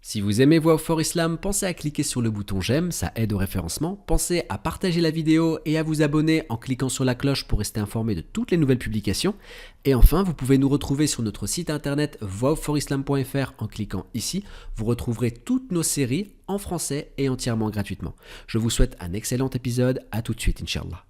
Si vous aimez Voix for Islam, pensez à cliquer sur le bouton j'aime, ça aide au référencement. Pensez à partager la vidéo et à vous abonner en cliquant sur la cloche pour rester informé de toutes les nouvelles publications. Et enfin, vous pouvez nous retrouver sur notre site internet voixforislam.fr en cliquant ici. Vous retrouverez toutes nos séries en français et entièrement gratuitement. Je vous souhaite un excellent épisode, à tout de suite, Inch'Allah.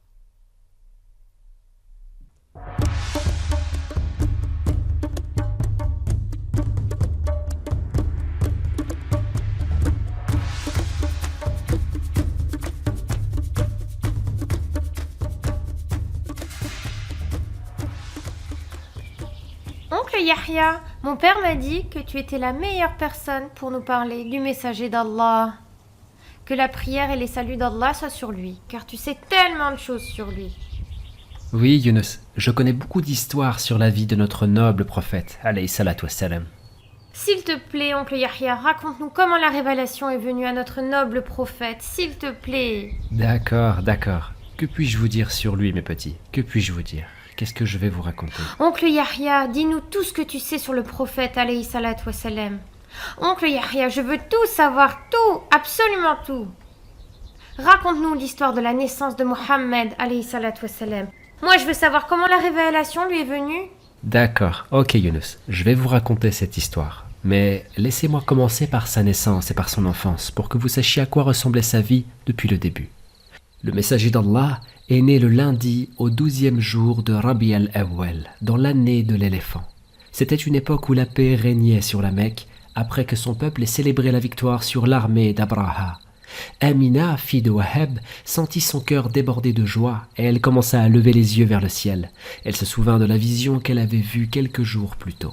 Oncle Yahya, mon père m'a dit que tu étais la meilleure personne pour nous parler du messager d'Allah. Que la prière et les saluts d'Allah soient sur lui, car tu sais tellement de choses sur lui. Oui, Younes, je connais beaucoup d'histoires sur la vie de notre noble prophète, alayhi salatu wassalam. S'il te plaît, oncle Yahya, raconte-nous comment la révélation est venue à notre noble prophète, s'il te plaît. D'accord. Que puis-je vous dire sur lui, mes petits? Que puis-je vous dire? Qu'est-ce que je vais vous raconter? Oncle Yahya, dis-nous tout ce que tu sais sur le prophète, alayhi salatu wassalam. Oncle Yahya, je veux tout savoir, tout, absolument tout. Raconte-nous l'histoire de la naissance de Mohammed, alayhi salatu wassalam. Moi, je veux savoir comment la révélation lui est venue. D'accord, ok Younes, je vais vous raconter cette histoire. Mais laissez-moi commencer par sa naissance et par son enfance, pour que vous sachiez à quoi ressemblait sa vie depuis le début. Le messager d'Allah est né le lundi au 12e jour de Rabi al-Awwal, dans l'année de l'éléphant. C'était une époque où la paix régnait sur la Mecque, après que son peuple ait célébré la victoire sur l'armée d'Abraha. Amina, fille de Wahab, sentit son cœur déborder de joie et elle commença à lever les yeux vers le ciel. Elle se souvint de la vision qu'elle avait vue quelques jours plus tôt.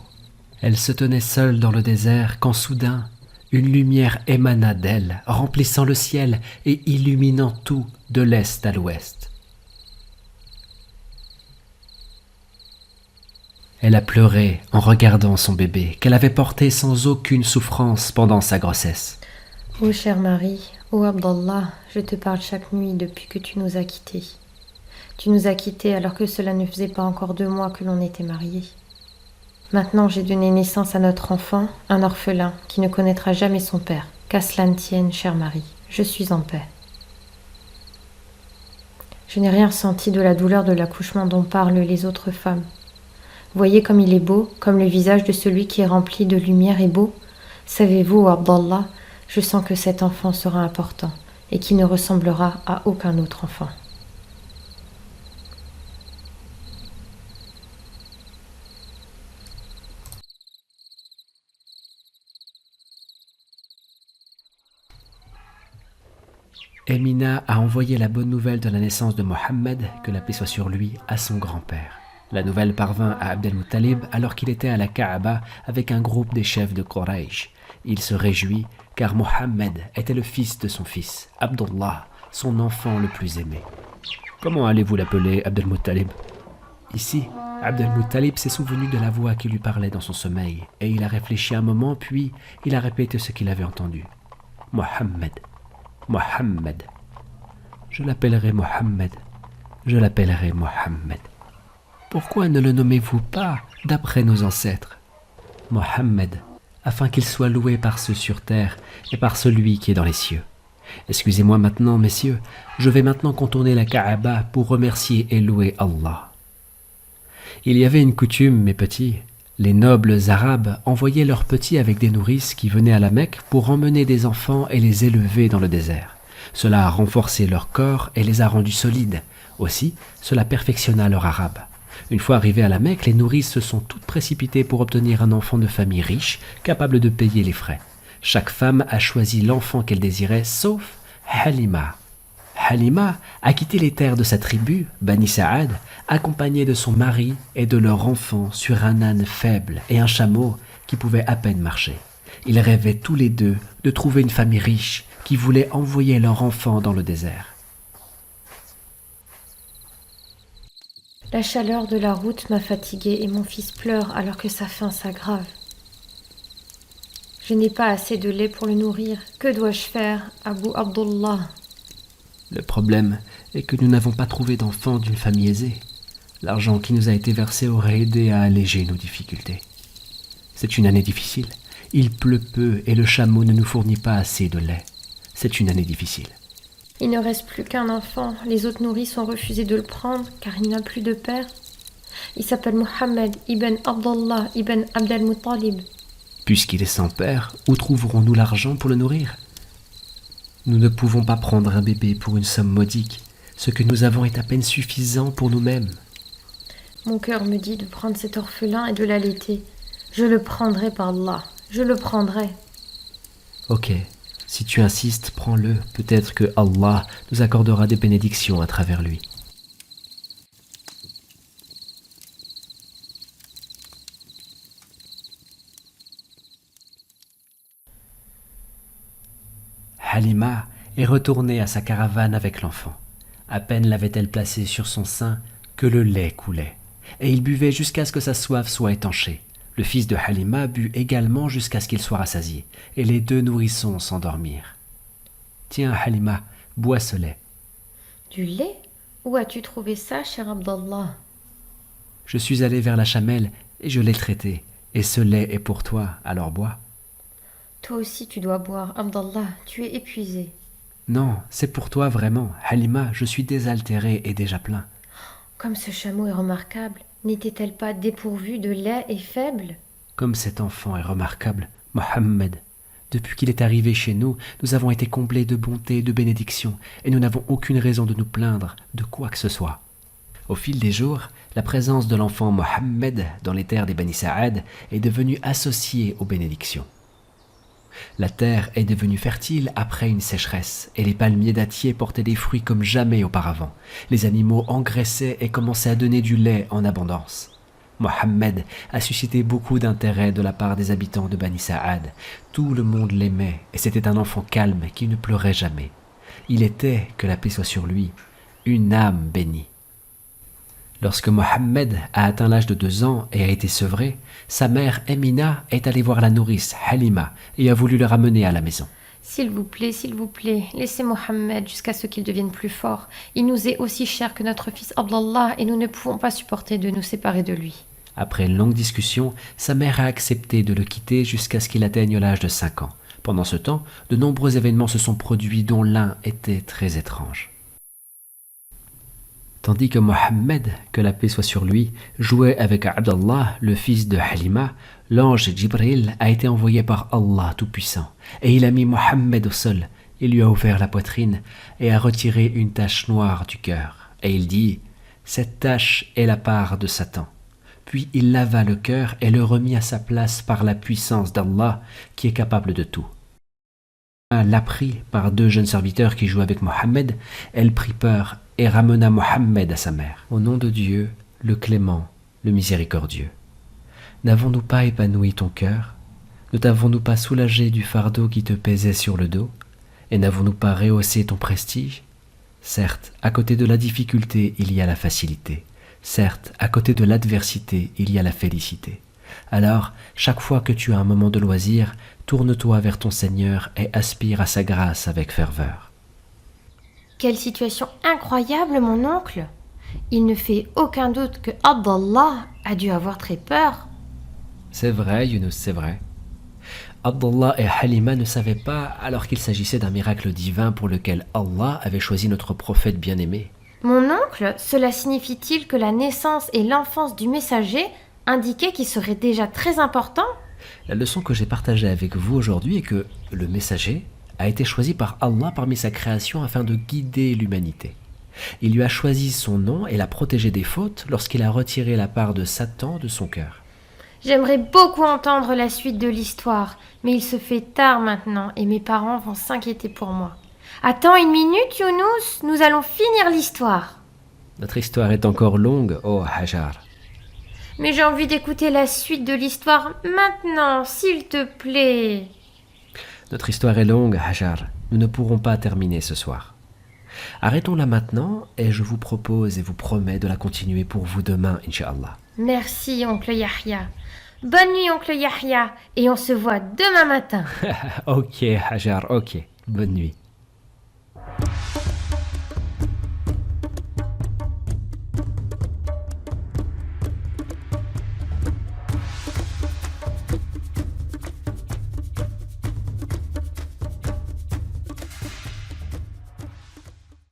Elle se tenait seule dans le désert quand soudain, une lumière émana d'elle, remplissant le ciel et illuminant tout de l'est à l'ouest. Elle a pleuré en regardant son bébé, qu'elle avait porté sans aucune souffrance pendant sa grossesse. Ô chère Marie, ô Abdallah, je te parle chaque nuit depuis que tu nous as quittés. Tu nous as quittés alors que cela ne faisait pas encore 2 mois que l'on était mariés. Maintenant j'ai donné naissance à notre enfant, un orphelin qui ne connaîtra jamais son père. Qu'à cela ne tienne, chère Marie, je suis en paix. Je n'ai rien ressenti de la douleur de l'accouchement dont parlent les autres femmes. Voyez comme il est beau, comme le visage de celui qui est rempli de lumière est beau. Savez-vous, Abdallah, je sens que cet enfant sera important et qu'il ne ressemblera à aucun autre enfant. Amina a envoyé la bonne nouvelle de la naissance de Mohammed, que la paix soit sur lui, à son grand-père. La nouvelle parvint à Abd al-Muttalib alors qu'il était à la Kaaba avec un groupe des chefs de Quraysh. Il se réjouit car Mohammed était le fils de son fils, Abdullah, son enfant le plus aimé. Comment allez-vous l'appeler, Abd al-Muttalib? Ici, Abd al-Muttalib s'est souvenu de la voix qui lui parlait dans son sommeil et il a réfléchi un moment puis il a répété ce qu'il avait entendu. Mohammed. Mohammed. Je l'appellerai Mohammed. Je l'appellerai Mohammed. Pourquoi ne le nommez-vous pas d'après nos ancêtres? Mohammed, afin qu'il soit loué par ceux sur terre et par celui qui est dans les cieux. Excusez-moi maintenant, messieurs, je vais maintenant contourner la Kaaba pour remercier et louer Allah. Il y avait une coutume, mes petits. Les nobles arabes envoyaient leurs petits avec des nourrices qui venaient à la Mecque pour emmener des enfants et les élever dans le désert. Cela a renforcé leur corps et les a rendus solides. Aussi, cela perfectionna leur arabe. Une fois arrivées à la Mecque, les nourrices se sont toutes précipitées pour obtenir un enfant de famille riche, capable de payer les frais. Chaque femme a choisi l'enfant qu'elle désirait, sauf Halima. Halima a quitté les terres de sa tribu, Bani Saad, accompagnée de son mari et de leur enfant sur un âne faible et un chameau qui pouvait à peine marcher. Ils rêvaient tous les deux de trouver une famille riche qui voulait envoyer leur enfant dans le désert. La chaleur de la route m'a fatiguée et mon fils pleure alors que sa faim s'aggrave. Je n'ai pas assez de lait pour le nourrir. Que dois-je faire, Abu Abdullah? Le problème est que nous n'avons pas trouvé d'enfant d'une famille aisée. L'argent qui nous a été versé aurait aidé à alléger nos difficultés. C'est une année difficile. Il pleut peu et le chameau ne nous fournit pas assez de lait. C'est une année difficile. Il ne reste plus qu'un enfant. Les autres nourrices ont refusé de le prendre car il n'a plus de père. Il s'appelle Mohammed ibn Abdallah ibn Abd al-Muttalib. Puisqu'il est sans père, où trouverons-nous l'argent pour le nourrir? Nous ne pouvons pas prendre un bébé pour une somme modique. Ce que nous avons est à peine suffisant pour nous-mêmes. Mon cœur me dit de prendre cet orphelin et de l'allaiter. Je le prendrai par Allah. Je le prendrai. Ok, si tu insistes, prends-le. Peut-être que Allah nous accordera des bénédictions à travers lui. Halima est retournée à sa caravane avec l'enfant. À peine l'avait-elle placé sur son sein que le lait coulait, et il buvait jusqu'à ce que sa soif soit étanchée. Le fils de Halima but également jusqu'à ce qu'il soit rassasié, et les deux nourrissons s'endormirent. « Tiens, Halima, bois ce lait. »« Du lait? Où as-tu trouvé ça, cher Abdallah? » Je suis allé vers la chamelle et je l'ai traité, et ce lait est pour toi, alors bois. »« Toi aussi tu dois boire, Abdallah, tu es épuisé. » Non, c'est pour toi vraiment. Halima, je suis désaltéré et déjà plein. » Comme ce chameau est remarquable, n'était-elle pas dépourvue de lait et faible? Comme cet enfant est remarquable, Mohammed. Depuis qu'il est arrivé chez nous, nous avons été comblés de bonté et de bénédictions, et nous n'avons aucune raison de nous plaindre de quoi que ce soit. Au fil des jours, la présence de l'enfant Mohammed dans les terres des Bani Sa'ad est devenue associée aux bénédictions. La terre est devenue fertile après une sécheresse, et les palmiers dattiers portaient des fruits comme jamais auparavant. Les animaux engraissaient et commençaient à donner du lait en abondance. Mohammed a suscité beaucoup d'intérêt de la part des habitants de Bani Sa'ad. Tout le monde l'aimait, et c'était un enfant calme qui ne pleurait jamais. Il était, que la paix soit sur lui, une âme bénie. Lorsque Mohammed a atteint l'âge de 2 ans et a été sevré, sa mère Emina est allée voir la nourrice Halima et a voulu le ramener à la maison. « s'il vous plaît, laissez Mohammed jusqu'à ce qu'il devienne plus fort. Il nous est aussi cher que notre fils Abdallah et nous ne pouvons pas supporter de nous séparer de lui. » Après une longue discussion, sa mère a accepté de le quitter jusqu'à ce qu'il atteigne l'âge de 5 ans. Pendant ce temps, de nombreux événements se sont produits dont l'un était très étrange. Tandis que Mohammed, que la paix soit sur lui, jouait avec Abdallah, le fils de Halima, l'ange Jibril a été envoyé par Allah Tout-Puissant, et il a mis Mohammed au sol, il lui a ouvert la poitrine et a retiré une tache noire du cœur. Et il dit « Cette tache est la part de Satan ». Puis il lava le cœur et le remit à sa place par la puissance d'Allah qui est capable de tout. L'appris par 2 jeunes serviteurs qui jouaient avec Mohammed, elle prit peur et ramena Mohammed à sa mère. Au nom de Dieu, le clément, le miséricordieux. N'avons-nous pas épanoui ton cœur? Ne t'avons-nous pas soulagé du fardeau qui te pesait sur le dos? Et n'avons-nous pas rehaussé ton prestige? Certes, à côté de la difficulté, il y a la facilité. Certes, à côté de l'adversité, il y a la félicité. Alors, chaque fois que tu as un moment de loisir, tourne-toi vers ton Seigneur et aspire à sa grâce avec ferveur. Quelle situation incroyable, mon oncle! Il ne fait aucun doute que Abdallah a dû avoir très peur. C'est vrai, Younous, c'est vrai. Abdallah et Halima ne savaient pas alors qu'il s'agissait d'un miracle divin pour lequel Allah avait choisi notre prophète bien-aimé. Mon oncle, cela signifie-t-il que la naissance et l'enfance du messager indiquaient qu'il serait déjà très important? La leçon que j'ai partagée avec vous aujourd'hui est que le messager a été choisi par Allah parmi sa création afin de guider l'humanité. Il lui a choisi son nom et l'a protégé des fautes lorsqu'il a retiré la part de Satan de son cœur. J'aimerais beaucoup entendre la suite de l'histoire, mais il se fait tard maintenant et mes parents vont s'inquiéter pour moi. Attends une minute, Younous, nous allons finir l'histoire. Notre histoire est encore longue, oh Hajar. Mais j'ai envie d'écouter la suite de l'histoire maintenant, s'il te plaît. Notre histoire est longue, Hajar. Nous ne pourrons pas terminer ce soir. Arrêtons-la maintenant et je vous propose et vous promets de la continuer pour vous demain, Inch'Allah. Merci, oncle Yahya. Bonne nuit, oncle Yahya, et on se voit demain matin. Ok, Hajar, ok. Bonne nuit.